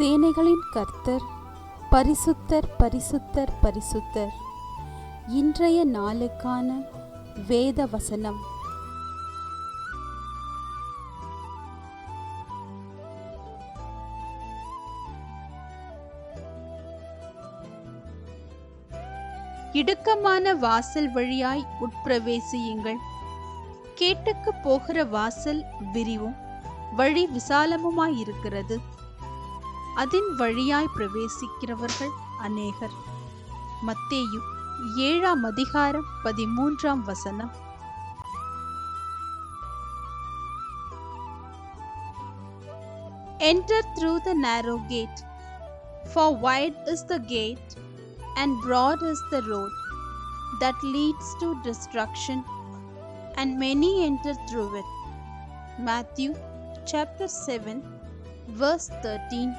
சேனைகளின் கர்த்தர் பரிசுத்தர் பரிசுத்தர் பரிசுத்தர். இன்றைய நாளுக்கான வேத வசனம். இடுக்கமான வாசல் வழியாய் உட்பிரவேசியுங்கள். கேட்டுக்கு போகிற வாசல் விரிவும் வழி விசாலமுமாயிருக்கிறது, அதன் வழியாய் பிரவேசிக்கிறவர்கள் அநேகர். மத்தேயு 7 அதிகாரம் 13 Enter through the narrow gate, for wide is the gate and broad is the road that leads to destruction, and many enter through it. Matthew chapter 7 verse 13.